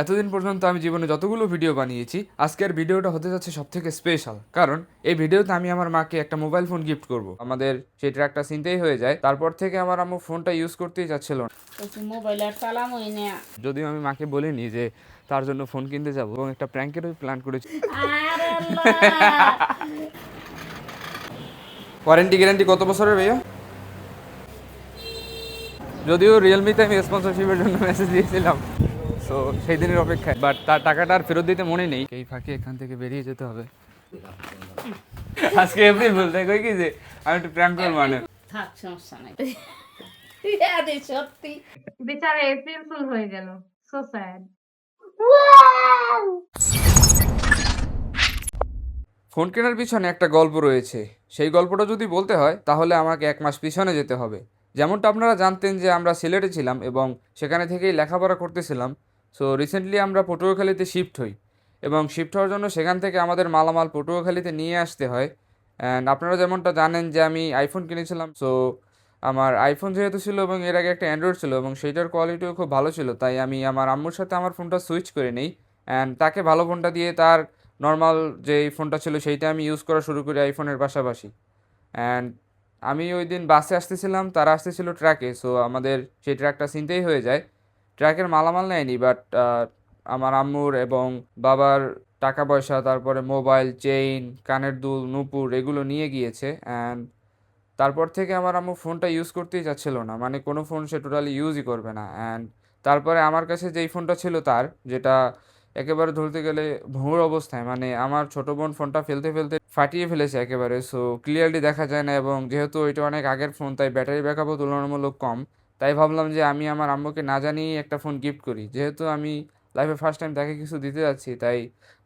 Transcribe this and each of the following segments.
এতদিন পর্যন্ত আমি জীবনে যতগুলো ভিডিও বানিয়েছি, আজকের ভিডিওটা হতে যাচ্ছে সবথেকে স্পেশাল। কারণ এই ভিডিওতে আমি আমার মাকে একটা মোবাইল ফোন গিফট করব। আমাদের সেই ট্র্যাকটা চিনতেই হয়ে যায়। তারপর থেকে আমার আম্মু ফোনটা ইউজ করতেই চাচ্ছিল না। মোবাইল আর চালামই না। যদিও আমি মাকে বলিনি যে তার জন্য ফোন কিনতে যাব, এবং একটা প্র্যাঙ্কেরও প্ল্যান করেছি। আরে আল্লাহ! ওয়ারেন্টি গ্যারান্টি কত বছরের ভাইয়া? যদিও রিয়েলমিতে আমি স্পন্সরশিপের জন্য মেসেজ দিয়েছিলাম, সো সেই দিনের অপেক্ষায়, বাট তার টাকাটা আর ফেরত দিতে মনে নেই। এই ফাঁকে এখান থেকে বেরিয়ে যেতে হবে। আজকে এপ্রিল ফুল, তাই কই কি যে আমি একটু প্র্যাঙ্ক করব মানে। থাক, সমস্যা নাই। আরে সত্যি বেচারা এপ্রিল ফুল হয়ে গেল, সো স্যাড। ফোন কেনার পিছনে একটা গল্প রয়েছে। সেই গল্পটা যদি বলতে হয় তাহলে আমাকে 1 মাস পিছনে যেতে হবে। যেমনটা আপনারা জানতেন যে আমরা সিলেটে ছিলাম এবং সেখানে থেকেই লেখাপড়া করতেছিলাম। সো রিসেন্টলি আমরা পটুয়াখালীতে শিফট হই, এবং শিফট হওয়ার জন্য সেখান থেকে আমাদের মালামাল পটুয়াখালীতে নিয়ে আসতে হয়। অ্যান্ড আপনারা যেমনটা জানেন যে আমি আইফোন কিনেছিলাম। সো আমার আইফোন যেহেতু ছিল এবং এর আগে একটা অ্যান্ড্রয়েড ছিল এবং সেইটার কোয়ালিটিও খুব ভালো ছিল, তাই আমি আমার আম্মুর সাথে আমার ফোনটা সুইচ করে নিই। অ্যান্ড তাকে ভালো ফোনটা দিয়ে তার নর্মাল যে এই ফোনটা ছিল সেইটা আমি ইউজ করা শুরু করি আইফোনের পাশাপাশি। অ্যান্ড আমি ওই দিন বাসে আসতেছিলাম, তারা আসতেছিল ট্র্যাকে। সো আমাদের সেই ট্র্যাকটা চিনতেই হয়ে যায়। ট্র্যাকের মালামাল নেয়নি, বাট আমার আম্মুর এবং বাবার টাকা পয়সা, তারপরে মোবাইল, চেইন, কানের দুল, নূপুর এগুলো নিয়ে গিয়েছে। অ্যান্ড তারপর থেকে আমার আম্মু ফোনটা ইউজ করতেই চাচ্ছিল না, মানে কোনো ফোন সে টোটালি ইউজই করবে না। অ্যান্ড তারপরে আমার কাছে যেই ফোনটা ছিল তার, যেটা একেবারে ধরতে গেলে ভুঁড় অবস্থায়, মানে আমার ছোটো বোন ফোনটা ফেলতে ফেলতে ফাটিয়ে ফেলেছে একেবারে। সো ক্লিয়ারলি দেখা যায় না, এবং যেহেতু ওইটা অনেক আগের ফোন তাই ব্যাটারি ব্যাকআপও তুলনামূলক কম। তাই ভাবলাম যে আমি আমার আম্মুকে না জানিয়েই একটা ফোন গিফট করি। যেহেতু আমি লাইফে ফার্স্ট টাইম তাকে কিছু দিতে যাচ্ছি, তাই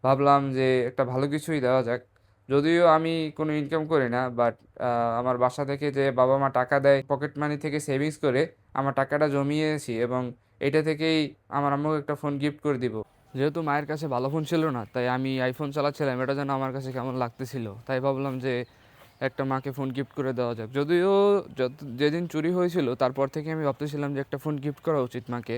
ভাবলাম যে একটা ভালো কিছুই দেওয়া যাক। যদিও আমি কোনো ইনকাম করি না, বাট আমার বাসা থেকে যে বাবা মা টাকা দেয়, পকেট মানি থেকে সেভিংস করে আমার টাকাটা জমিয়েছি, এবং এটা থেকেই আমার আম্মুকে একটা ফোন গিফট করে দিব। যেহেতু মায়ের কাছে ভালো ফোন ছিল না, তাই আমি আইফোন চালাচ্ছিলাম, এটা যেন আমার কাছে কেমন লাগতেছিল, তাই ভাবলাম যে একটা মাকে ফোন গিফট করে দেওয়া যাক। যদিও যেদিন চুরি হয়েছিল তারপর থেকে আমি ভাবতেছিলাম যে একটা ফোন গিফট করা উচিত মাকে।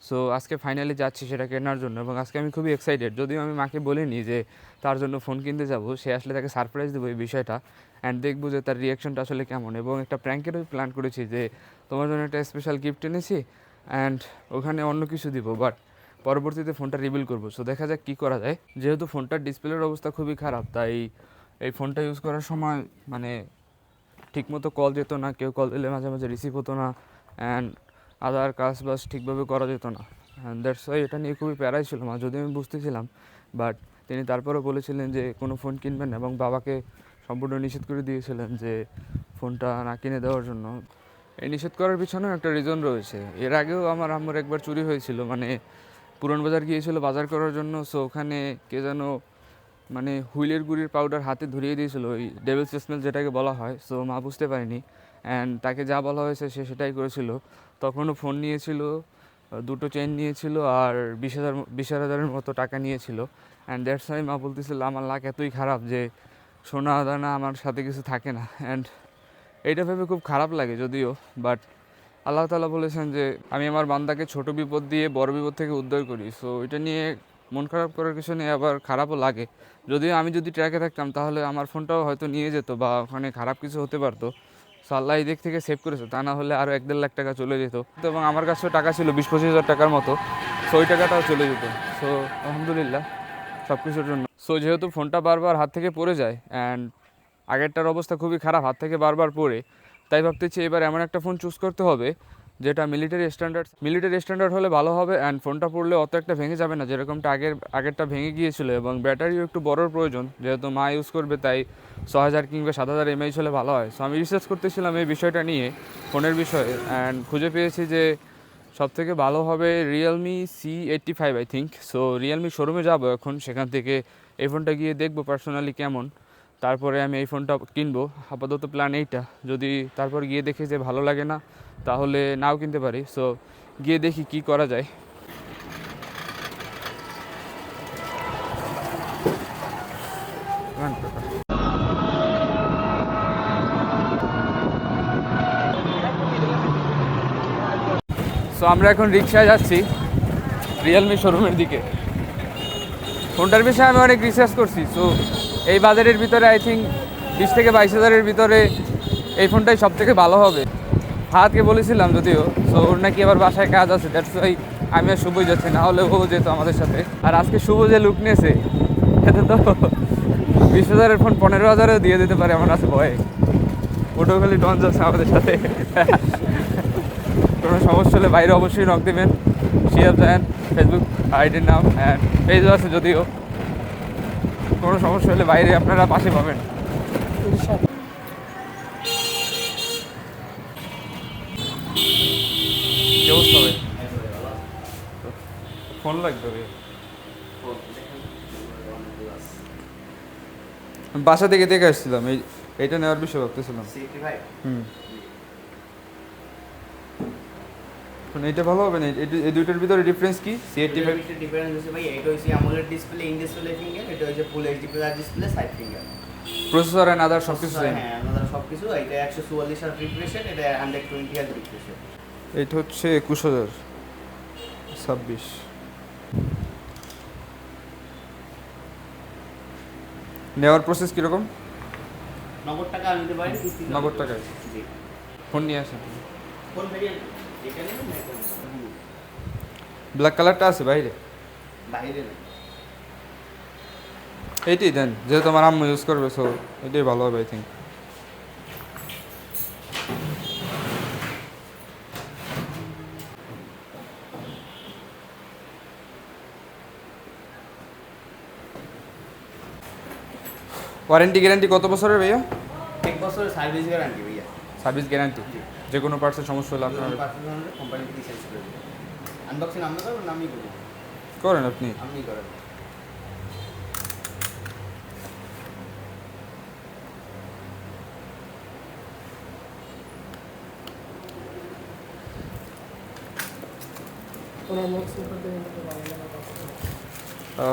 সো আজকে ফাইনালি যাচ্ছি সেটা কেনার জন্য, এবং আজকে আমি খুবই এক্সাইটেড। যদিও আমি মাকে বলিনি যে তার জন্য ফোন কিনতে যাব, সে আসলে তাকে সারপ্রাইজ দেবো এই বিষয়টা, অ্যান্ড দেখবো যে তার রিয়াকশনটা আসলে কেমন। এবং একটা প্র্যাঙ্কেরও প্ল্যান করেছি যে তোমার জন্য একটা স্পেশাল গিফট এনেছি, অ্যান্ড ওখানে অন্য কিছু দিব, বাট পরবর্তীতে ফোনটা রিভিল করবো। সো দেখা যাক কী করা যায়। যেহেতু ফোনটার ডিসপ্লের অবস্থা খুবই খারাপ, তাই এই ফোনটা ইউজ করার সময় মানে ঠিকমতো কল যেত না, কেউ কল দিলে মাঝে মাঝে রিসিভ হতো না, অ্যান্ড আদার কাজ বাস ঠিকভাবে করা যেত না। অ্যান্ড দ্যাটস ওয়াই এটা নিয়ে খুবই প্যারাই ছিল মা, যদি আমি বুঝতেছিলাম, বাট তিনি তারপরেও বলেছিলেন যে কোনো ফোন কিনবেন, এবং বাবাকে সম্পূর্ণ নিষেধ করে দিয়েছিলেন যে ফোনটা না কিনে দেওয়ার জন্য। এই নিষেধ করার পিছনেও একটা রিজন রয়েছে। এর আগেও আমার আম্মুর একবার চুরি হয়েছিল, মানে পুরান বাজার গিয়েছিল বাজার করার জন্য। সো ওখানে কে যেন মানে হুইলের গুড়ির পাউডার হাতে ধরিয়ে দিয়েছিল, ওই ডেভিলস স্মেল যেটাকে বলা হয়। সো মা বুঝতে পারেনি, অ্যান্ড তাকে যা বলা হয়েছে সে সেটাই করেছিল। তখনও ফোন নিয়েছিল, দুটো চেন নিয়েছিল, আর 20,000 মতো টাকা নিয়েছিল। অ্যান্ড দ্যাটস ওয়াই মা বলতেছিল আমার লাক এতই খারাপ যে সোনা দানা আমার সাথে কিছু থাকে না। অ্যান্ড এইটা ভেবে খুব খারাপ লাগে যদিও, বাট আল্লাহ তাআলা বলেছেন যে আমি আমার বান্দাকে ছোট বিপদ দিয়ে বড় বিপদ থেকে উদ্ধার করি। সো এটা নিয়ে মন খারাপ করার কিছু নেই, আবার খারাপও লাগে। যদিও আমি যদি ট্র্যাকে থাকতাম তাহলে আমার ফোনটাও হয়তো নিয়ে যেত, বা ওখানে খারাপ কিছু হতে পারতো। সো আল্লাহ এই দিক থেকে সেভ করেছে, তা না হলে আরও 1-1.5 লাখ টাকা চলে যেত। তো এবং আমার কাছেও টাকা ছিল 20-25 হাজার টাকার মতো, সো ওই টাকাটাও চলে যেত। সো আলহামদুলিল্লাহ সব কিছুর জন্য। সো যেহেতু ফোনটা বারবার হাত থেকে পড়ে যায়, অ্যান্ড আগেরটার অবস্থা খুবই খারাপ, হাত থেকে বারবার পড়ে, তাই ভাবতেছি এবার এমন একটা ফোন চুজ করতে হবে যেটা মিলিটারি স্ট্যান্ডার্ড হলে ভালো হবে, অ্যান্ড ফোনটা পড়লে অত একটা ভেঙে যাবে না যেরকমটা আগেরটা ভেঙে গিয়েছিল। এবং ব্যাটারিও একটু বড়োর প্রয়োজন, যেহেতু মা ইউজ করবে, তাই 6,000 কিংবা 7,000 mAh হলে ভালো হয়। সো আমি রিসার্চ করতেছিলাম এই বিষয়টা নিয়ে, ফোনের বিষয়ে, অ্যান্ড খুঁজে পেয়েছি যে সবথেকে ভালো হবে Realme C85 I think. So Realme শোরুমে যাবো এখন, সেখান থেকে এই ফোনটা গিয়ে দেখবো পার্সোনালি কেমন, তারপরে আমি এই ফোনটা কিনবো। আপাতত প্ল্যান এইটা, যদি তারপর গিয়ে দেখি যে ভালো লাগে না তাহলে নাও কিনতে পারি। সো গিয়ে দেখি কি করা যায়। সো আমরা এখন রিক্সায় যাচ্ছি, রিয়েলমি শোরুমের দিকে। ফোনটার বিষয়ে আমি অনেক রিসার্চ করছি, সো এই বাজারের ভিতরে আই থিঙ্ক 20 থেকে 22 হাজারের ভিতরে এই ফোনটাই সব থেকে ভালো হবে। ফাহাদকে বলেছিলাম যদিও, সো ওর নাকি আবার বাসায় কাজ আছে, দ্যাটস ওয়াই আমি আর শুভই যাচ্ছি, না হলে ও যেত আমাদের সাথে। আর আজকে শুভ যে লুক নিয়েছে এতে তো 20 হাজারের ফোন 15 হাজারেও দিয়ে দিতে পারে আমার আছে ভয়ে। ওটাও খালি ডন যাচ্ছে আমাদের সাথে। কোনো সমস্যা হলে বাইরে অবশ্যই নক দেবেন। শিয়াব জায়ান ফেসবুক আইডির নাম, অ্যান্ড পেজও আছে যদিও। কোনো সমস্যা হলে বাইরে আপনারা পাশে পাবেন। কি অবস্থা হবে? ফোন লাগবে ভাই। বাসা থেকে দেখে আসছিলাম, এইটা নেওয়ার বিষয় ভাবতেছিলাম। হুম, এখন এইটা ভালো হবে না? এই দুইটার ভিতরে ডিফারেন্স কি? C85 ডিফারেন্স হচ্ছে ভাই, এটা হচ্ছে AMOLED display, in display finger, এটা হচ্ছে full HD plus display, side finger. Processor and other সবকিছু সেম। হ্যাঁ, আমাদের সবকিছু। এটা 144 হার্জ রিফ্রেশ রেট, এটা 120 হার্জ রিফ্রেশ রেট। এইটা হচ্ছে 21,026। নেওয়ার প্রসেস কীরকম? নগদ টাকা আমি দিতে পারি, নগদ টাকায়? জি। ফোন নিয়ে আসেন। কোন ভেরিয়েন্ট? এটা নেবেন না এটা? ব্ল্যাক কালারটা আছে বাইরে? বাইরে না। এইটাই দেন, যেহেতু আমার আম্মু ইউজ করবে, সো এটাই ভালো হবে আই থিঙ্ক। ওয়ারেন্টি গ্যারান্টি কত বছরের ভাইয়া? 1 বছরের সার্ভিস গ্যারান্টি ভাইয়া। Service guarantee? যে কোনো পার্টসের সমস্যা হলে আপনার কোম্পানি থেকে চেঞ্জ করে দেবে। আনবক্সিং আমরা করব না আমি করব? করেন আপনি। আপনি করেন। ও,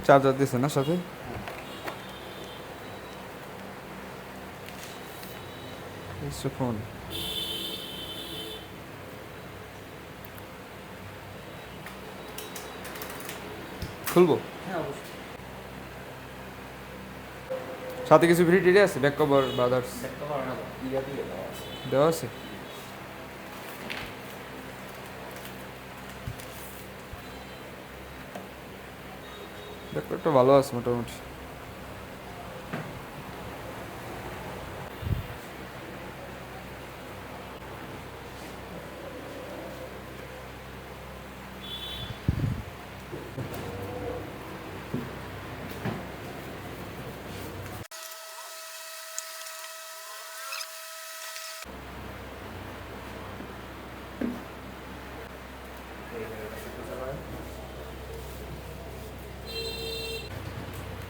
চার্জার দিছে না সাথে? ফোন খুলবো? হ্যাঁ অবশ্যই। সাথে কিছু ফ্রি টিডি আছে, ব্যাক কভার বা আদার্স দেখতে পারেন না, ইয়া দিয়ে দেওয়া আছে। দেওয়া আছে? ব্যাক কভারটা ভালো আছে মোটামুটি।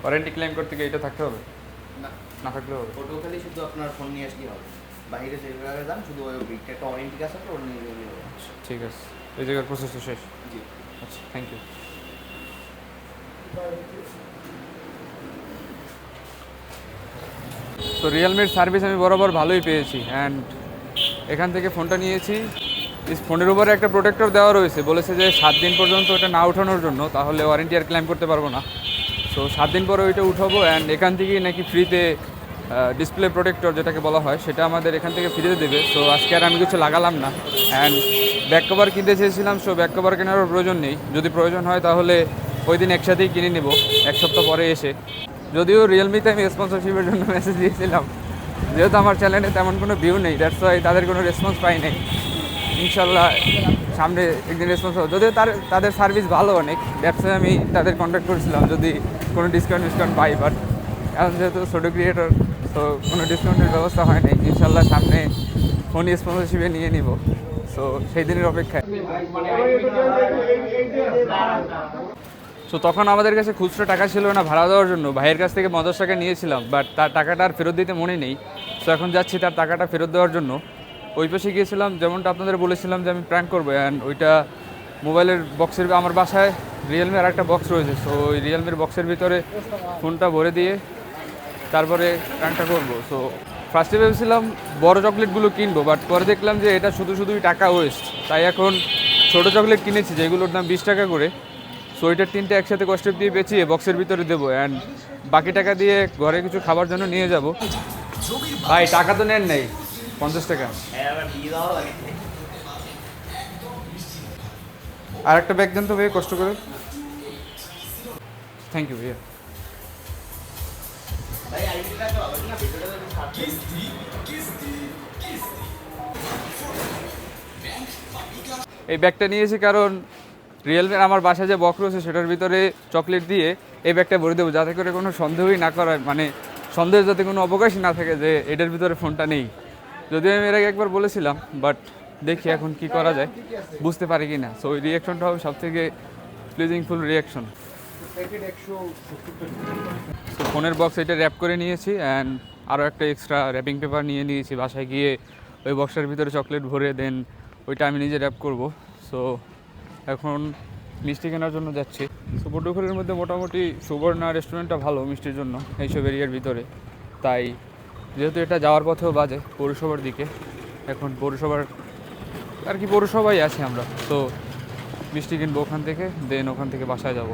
ওয়ারেন্টি ক্লেম করতে গিয়ে এটা থাকতে হবে? না, না থাকলেও হবে? ফটো খালি শুধু আপনার ফোন নিয়ে আসলেই হবে। বাইরে যে জায়গায় যান শুধু ওই বিটটা একটা ওয়ারেন্টি আছে, তো ওর নিয়ে নিয়ে হবে। ঠিক আছে, এই জায়গার প্রসেস তো শেষ। জি। আচ্ছা, থ্যাংক ইউ। তো রিয়েলমির সার্ভিস আমি বরাবর ভালোই পেয়েছি, অ্যান্ড এখান থেকে ফোনটা নিয়েছি। এই ফোনের উপরে একটা প্রোটেক্টর দেওয়া রয়েছে, বলেছে যে 7 দিন পর্যন্ত এটা না ওঠানোর জন্য, তাহলে ওয়ারেন্টি আর ক্লেম করতে পারবো না। সো 7 দিন পরে ওইটা উঠাবো, অ্যান্ড এখান থেকেই নাকি ফ্রিতে ডিসপ্লে প্রোটেক্টর যেটাকে বলা হয় সেটা আমাদের এখান থেকে ফ্রিতে দেবে। সো আজকে আর আমি কিছু লাগালাম না, অ্যান্ড ব্যাক কভার কিনতে চেয়েছিলাম, সো ব্যাক কভার কেনারও প্রয়োজন নেই। যদি প্রয়োজন হয় তাহলে ওই দিন একসাথেই কিনে নেব, 1 সপ্তাহ পরে এসে। যদিও রিয়েলমিতে আমি স্পন্সরশিপের জন্য মেসেজ দিয়েছিলাম, যেহেতু আমার চ্যানেলে তেমন কোনো ভিউ নেই, দ্যাটস ওয়াই তাদের কোনো রেসপন্স পাই নাই। ইনশাল্লাহ সামনে একদিন রেসপন্স হবে, যদিও তাদের সার্ভিস ভালো অনেক, দ্যাটস ওয়াই আমি তাদের কন্ট্যাক্ট করেছিলাম যদি কোনো ডিসকাউন্ট পাই। বাট এখন যেহেতু ছোটো ক্রিয়েটর, তো কোনো ডিসকাউন্টের ব্যবস্থা হয় নাই। ইনশাল্লাহ সামনে ফোন স্পন্সরশিপে নিয়ে নিব, সো সেই দিনের অপেক্ষায়। সো তখন আমাদের কাছে খুচরো টাকা ছিল না ভাড়া দেওয়ার জন্য, ভাইয়ের কাছ থেকে 50 টাকা নিয়েছিলাম, বাট তার টাকাটা আর ফেরত দিতে মনে নেই। সো এখন যাচ্ছি তার টাকাটা ফেরত দেওয়ার জন্য। ওই পাশে গিয়েছিলাম, যেমনটা আপনাদের বলেছিলাম যে আমি প্র্যাঙ্ক করবো, অ্যান্ড ওইটা মোবাইলের বক্সের, আমার বাসায় রিয়েলমির আর একটা বক্স রয়েছে, সো ওই রিয়েলমির বক্সের ভিতরে ফোনটা ভরে দিয়ে তারপরে প্র্যাঙ্কটা করবো। সো ফার্স্টে ভেবেছিলাম বড় চকলেটগুলো কিনবো, বাট পরে দেখলাম যে এটা শুধুই টাকা ওয়েস্ট, তাই এখন ছোটো চকলেট কিনেছি যেগুলোর দাম 20 টাকা করে। সো ওইটার 3টে একসাথে কষ্টেপ দিয়ে বেচিয়ে বক্সের ভিতরে দেবো, অ্যান্ড বাকি টাকা দিয়ে ঘরে কিছু খাবার জন্য নিয়ে যাব। ভাই টাকা তো নেন নেই, 50 টাকা। আর একটা ব্যাগ দেন তো ভাইয়া, কষ্ট করে। থ্যাংক ইউ ভাইয়া। এই ব্যাগটা নিয়েছি কারণ রিয়েলমির আমার বাসায় যে বক্স রয়েছে সেটার ভিতরে চকলেট দিয়ে এই ব্যাগটা ভরে দেবো, যাতে করে কোনো সন্দেহই না করার, মানে সন্দেহের যাতে কোনো অবকাশই না থাকে যে এটার ভিতরে ফোনটা নেই। যদিও আমি এর আগে একবার বলেছিলাম, বাট দেখি এখন কি করা যায়, বুঝতে পারি কি না। সো ওই রিয়াকশনটা হবে সব থেকে প্লিজিংফুল রিয়াকশন। তো ফোনের বক্স এটা র্যাপ করে নিয়েছি, অ্যান্ড আরও একটা এক্সট্রা র্যাপিং পেপার নিয়ে নিয়েছি। বাসায় গিয়ে ওই বক্সের ভিতরে চকলেট ভরে দেন ওইটা আমি নিজে র্যাপ করব। সো এখন মিষ্টি কেনার জন্য যাচ্ছি। সো পটুয়াখালীর মধ্যে মোটামুটি সুবর্ণা রেস্টুরেন্টটা ভালো মিষ্টির জন্য এইসব এরিয়ার ভিতরে, তাই যেহেতু এটা যাওয়ার পথেও বাজে পৌরসভার দিকে, এখন পৌরসভার আর কি পৌরসভায় আছি আমরা। তো মিষ্টি কিনবো ওখান থেকে, দেন ওখান থেকে বাসায় যাব।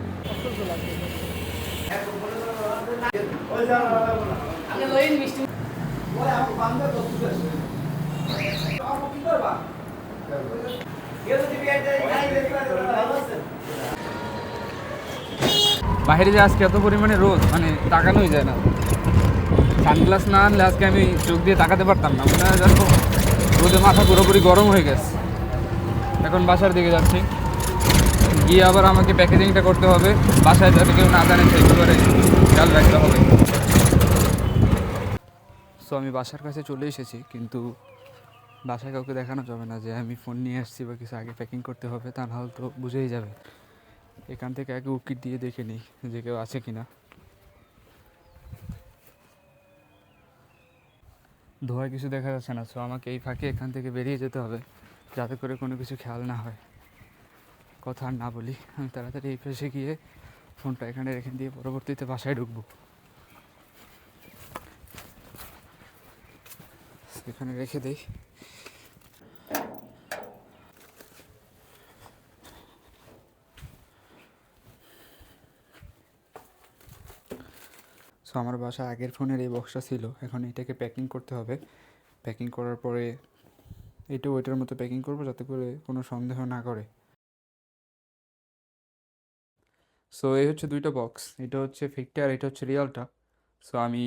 বাইরে যে আজকে এত পরিমাণে রোদ, মানে তাকানোই যায় না। সানগ্লাস না আনলে আজকে আমি চোখ দিয়ে তাকাতে পারতাম না, মনে হয় দেখো রোদে মাথা পুরোপুরি গরম হয়ে গেছে। এখন বাসার দিকে যাচ্ছি, গিয়ে আবার আমাকে প্যাকেজিংটা করতে হবে, বাসায় যাতে কেউ না জানে সেই ব্যাপারে খেয়াল রাখতে হবে। সো আমি বাসার কাছে চলে এসেছি, কিন্তু বাসায় কাউকে দেখানো যাবে না যে আমি ফোন নিয়ে আসছি বা কিছু, আগে প্যাকিং করতে হবে, তা নাহলে তো বুঝেই যাবে। এখান থেকে আগে উকিট দিয়ে দেখে নিই যে কেউ আছে কিনা। ধোয়ায় কিছু দেখা যাচ্ছে না, সো আমাকে এই ফাঁকে এখান থেকে বেরিয়ে যেতে হবে, যাতে করে কোনো কিছু খেয়াল না হয়। কথা আর না বলি, আমি তাড়াতাড়ি এই পাশে গিয়ে ফোনটা এখানে রেখে দিয়ে পরবর্তীতে বাসায় ঢুকবো। এখানে রেখে দিই। সো আমার বাসায় আগের ফোনের এই বক্সটা ছিল, এখন এটাকে প্যাকিং করতে হবে। প্যাকিং করার পরে এটা ওইটার মতো প্যাকিং করবো, যাতে করে কোনো সন্দেহ না করে। সো এই হচ্ছে দুইটা বক্স, এটা হচ্ছে ফেকটা আর এটা হচ্ছে রিয়ালটা। সো আমি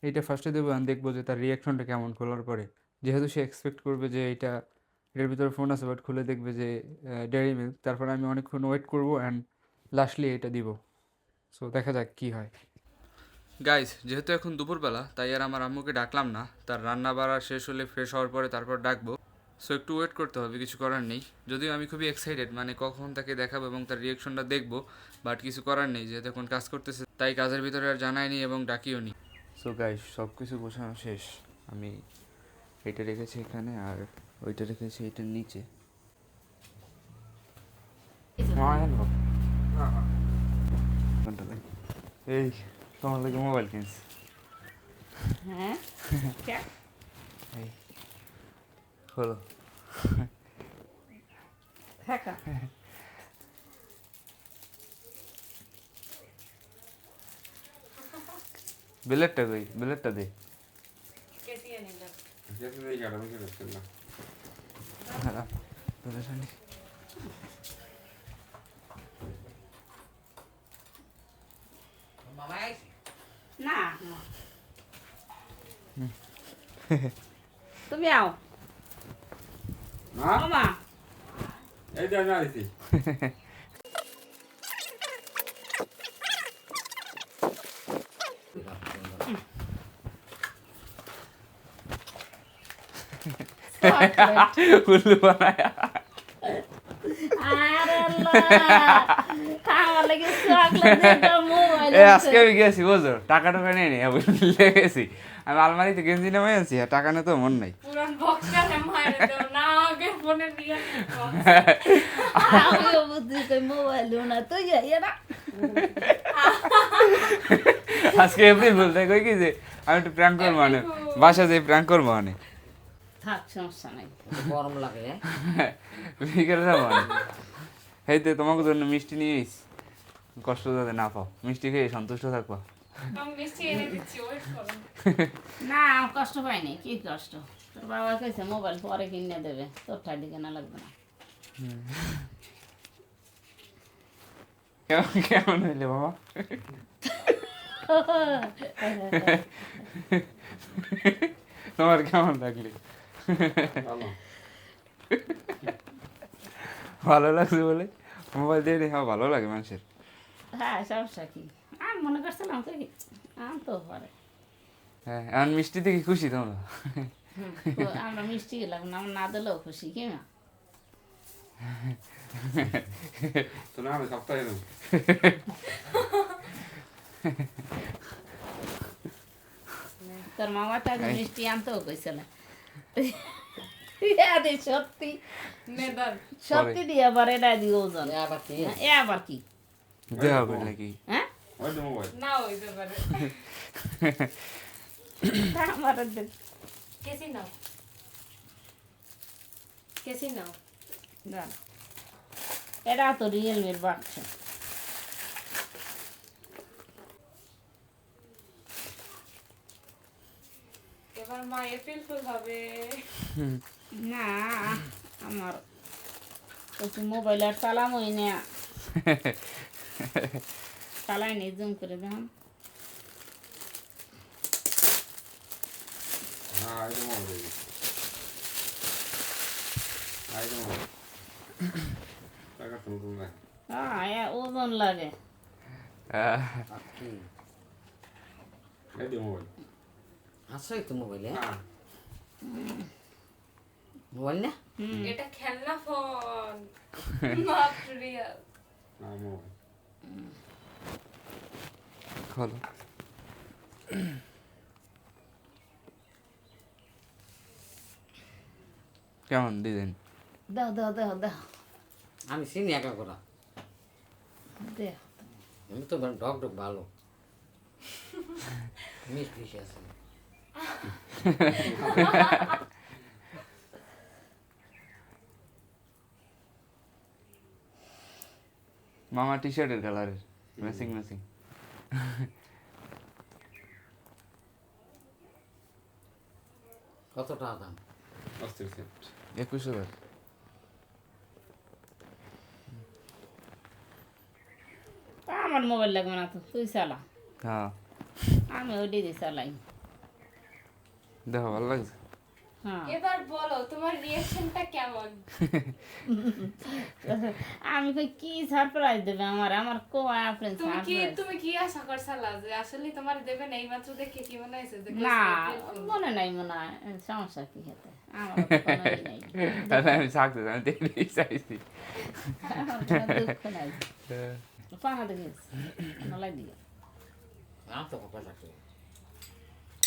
এইটা ফার্স্টে দেবো, আমি দেখবো যে তার রিয়াকশনটা কেমন খোলার পরে। যেহেতু সে এক্সপেক্ট করবে যে এটার ভিতরে ফোন আছে, বাট খুলে দেখবে যে ডেয়ারি মিল্ক, তারপরে আমি অনেকক্ষণ ওয়েট করবো অ্যান্ড লাস্টলি এটা দিব। সো দেখা যাক কী হয়। গাইজ, যেহেতু এখন দুপুরবেলা, তাই আর আমার আম্মুকে ডাকলাম না, তার রান্না বাড়া শেষ হলে ফ্রেশ হওয়ার পরে তারপর ডাকবো। সো একটু ওয়েট করতে হবে, কিছু করার নেই। যদিও আমি খুবই এক্সাইটেড, মানে কখন তাকে দেখাবো এবং তার রিয়াকশনটা দেখবো, বাট কিছু করার নেই, যেহেতু এখন কাজ করতেছে, তাই কাজের ভিতরে আর জানাইনি এবং ডাকিও নি। সো গাইজ, সব কিছু গোছানো শেষ। আমি এটা রেখেছি এখানে, আর ওইটা রেখেছি এটার নিচে। এই তোমার লাগে মোবাইল কিনছি। হ্যাঁ এই হলো থাকা বিলেটটা কই, বিলেটটা দে। না তুমি আও মামা এই যে আমি আইছি। উল্লু বানায়া। আরে আল্লাহ খাওয়ার লাগি চকলেট দিতে মোবাইল আজকে আমি গেছি বুঝো, টাকা টাকা নিয়ে নি গেছি। আমি আলমারিতে গেঞ্জি নামাই আছি, টাকা নিয়ে তো মন নাই। পুরান বক্স কানে মায়ের দাও না আগে ফোনে নিয়ে আমিও বুদ্ধি কই মোবাইল না তুই যাই না আজকে এপ্রিল ফুল তাই কই কি যে আমি একটু প্র্যাঙ্ক করবো মানে বাসা যেয়ে প্র্যাঙ্ক করবো মানে থাক সমস্যা নাই গরম লাগে বিকেলে যাবো মানে এই তো তোমাকে জন্য মিষ্টি নিয়ে এসছি কষ্ট যাতে না পাও মিষ্টি খেয়ে সন্তুষ্ট থাকবা আমি মিষ্টি এনে দিচ্ছি ওয়েট করো না আমি কষ্ট পাইনি কি কষ্ট তোর বাবা কইছে মোবাইল পরে কিনে দেবে তোর ঠাডি কেনা লাগবে না কেমন কেমন হইলে বাবা তোমার কেমন লাগলে ভালো ভালো লাগছে বলে মোবাইল দিয়ে দেখা ভালো লাগে মানুষের হ্যাঁ সমস্যা কি আমি মনে করছিলাম তো কি আনতো পারে হ্যাঁ এখন মিষ্টি থেকে খুশি তোমরা আমরা মিষ্টি গেলাম না আমার না দিলেও খুশি কি না তো না আমি সপ্তাহে নেব তোর মামা তো আগে মিষ্টি আনতেও কইছিল সত্যি নেদার সত্যি দিয়ে আবার এটা দিয়ে ওজন আবার কি এ আবার কি দেওয়া হবে নাকি হ্যাঁ ওই তো মোবাইল না হইতে পারে আমার কেসি নাও কেসি নাও এটা তো রিয়েলমির বাক্স এবার মা এপ্রিল ফুল হবে না আমার কিছু মোবাইল আর চালামই না চালাই নি জুম করে দাম হ্যাঁ এই তো মোবাইল এই তো মোবাইল টাকা তো নতুন লাগে হ্যাঁ ওজন লাগে কি এই তো মোবাইল আসই তো মোবাইলে হ্যাঁ মোবাইল না এটা খেলনা ফোন নট রিয়েল হ্যাঁ মোবাইল খোলো কেমন ডিজাইন দাও দাও দাও দাও আমি চিনি একা করা দেও আমি তো ডক ডক ভালো মিস পিস আছে মামা টি শার্টের কালারের ম্যাচিং ম্যাচিং কত টাকা দাম অস্থির সেট 21,000 আমার মোবাইল লাগবে না তো তুই চালা হ্যাঁ আমি ওইটাই দিয়ে চালাই দেখো ভালো লাগছে হ্যাঁ এবার বলো তোমার রিঅ্যাকশনটা কেমন আমি কই কি সারপ্রাইজ দেবে আমার আমার কো ফ্রেন্ড তুমি কি আশা করছালা যে আসলে তোমার দেবে না এইমাত্র দেখে কি মনে হয়েছে যে না April Fool? মনে নাই মনে হয় সমস্যা কি হতে আমার তো কোনোই নাই তাহলে আমি থাকতে আমি দেখতেই চাইছি আমার কোনো দুঃখ নাই পানা দেখিস নলাই দিয়ে আমার তো কপাল আছে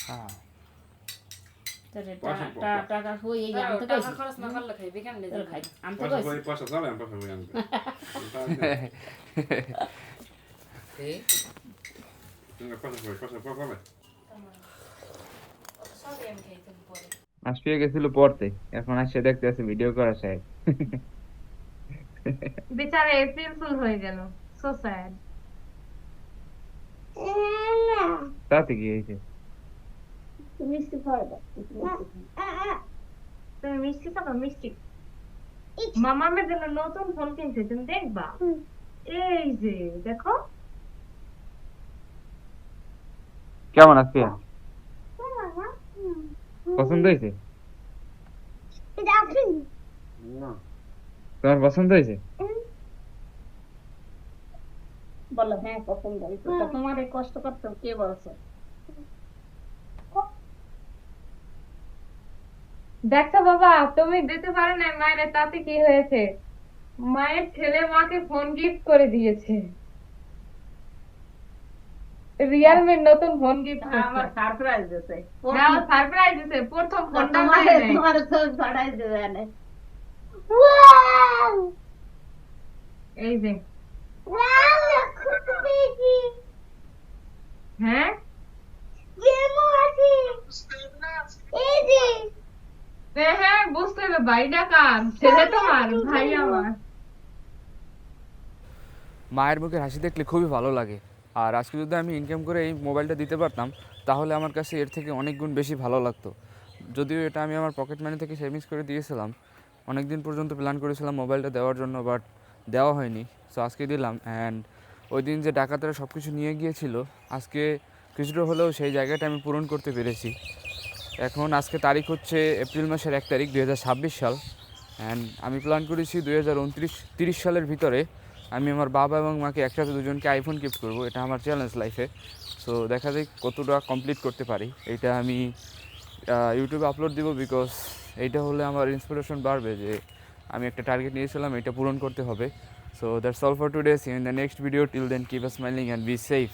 হ্যাঁ তোরে পয়সা টাকা হই এই আমি তো টাকা কইছি খরচ না করলে খাইবে কেমনে তোর খাই আমি তো পয়সা কইছি কই পয়সা চলে আমি পয়সা কই আনবে এই পয়সা কবে সবই আমি খাইতে পরে আসপিয়া গেছিল পড়তে এখন আসছে দেখতে আছে ভিডিও করা সাহেব বেচারা এপ্রিল ফুল হয়ে গেল সো স্যাড তাতে কি হয়েছে তুমি মিষ্টি খাবো মিষ্টি মামামের জন্য নতুন ফোন কিনছে তুমি দেখবা এই যে দেখো কেমন আসপিয়া পছন্দ হয়েছে তোমার পছন্দ হয়েছে বলো হ্যাঁ পছন্দ হয়েছে তা তোমার এই কষ্ট করতে কে বলছে দেখো বাবা তুমি দিতে পারো না মায়ের তাতে কি হয়েছে মায়ের ছেলে মাকে ফোন গিফট করে দিয়েছে রিয়েলমির নতুন ফোন গিফট আমার করছে। সারপ্রাইজ দিছে হ্যাঁ সারপ্রাইজ দিছে, প্রথম ফোনটা তোমার দেয় নাই। তোমার ছবি পাঠাই দেবে এনে এই যে হ্যাঁ হ্যাঁ বুঝতে হবে, ভাইটা কার? ছেলে তোমার, ভাই আমার। মায়ের মুখের হাসি দেখলে খুবই ভালো লাগে। আর আজকে যদি আমি ইনকাম করে এই মোবাইলটা দিতে পারতাম তাহলে আমার কাছে এর থেকে অনেক গুণ বেশি ভালো লাগতো। যদিও এটা আমি আমার পকেট মানি থেকে সেভিংস করে দিয়েছিলাম, অনেক দিন পর্যন্ত প্ল্যান করেছিলাম মোবাইলটা দেওয়ার জন্য, বাট দেওয়া হয়নি। সো আজকে দিলাম। অ্যান্ড ওই দিন যে ডাকাতরা সব কিছু নিয়ে গিয়েছিল, আজকে কিছুটা হলেও সেই জায়গাটা আমি পূরণ করতে পেরেছি। এখন আজকে তারিখ হচ্ছে এপ্রিল মাসের 1 তারিখ 2026 সাল। অ্যান্ড আমি প্ল্যান করেছি 2029-30 সালের ভিতরে আমি আমার বাবা এবং মাকে একসাথে দুজনকে আইফোন গিফট করব। এটা আমার চ্যালেঞ্জ লাইফে। সো দেখা যাক কতটা কমপ্লিট করতে পারি। এটা আমি ইউটিউবে আপলোড দিব, বিকজ এইটা হলে আমার ইন্সপিরেশন বাড়বে যে আমি একটা টার্গেট নিয়েছিলাম, এটা পূরণ করতে হবে। So that's all for today. See you in the next video. Till then keep smiling and be safe.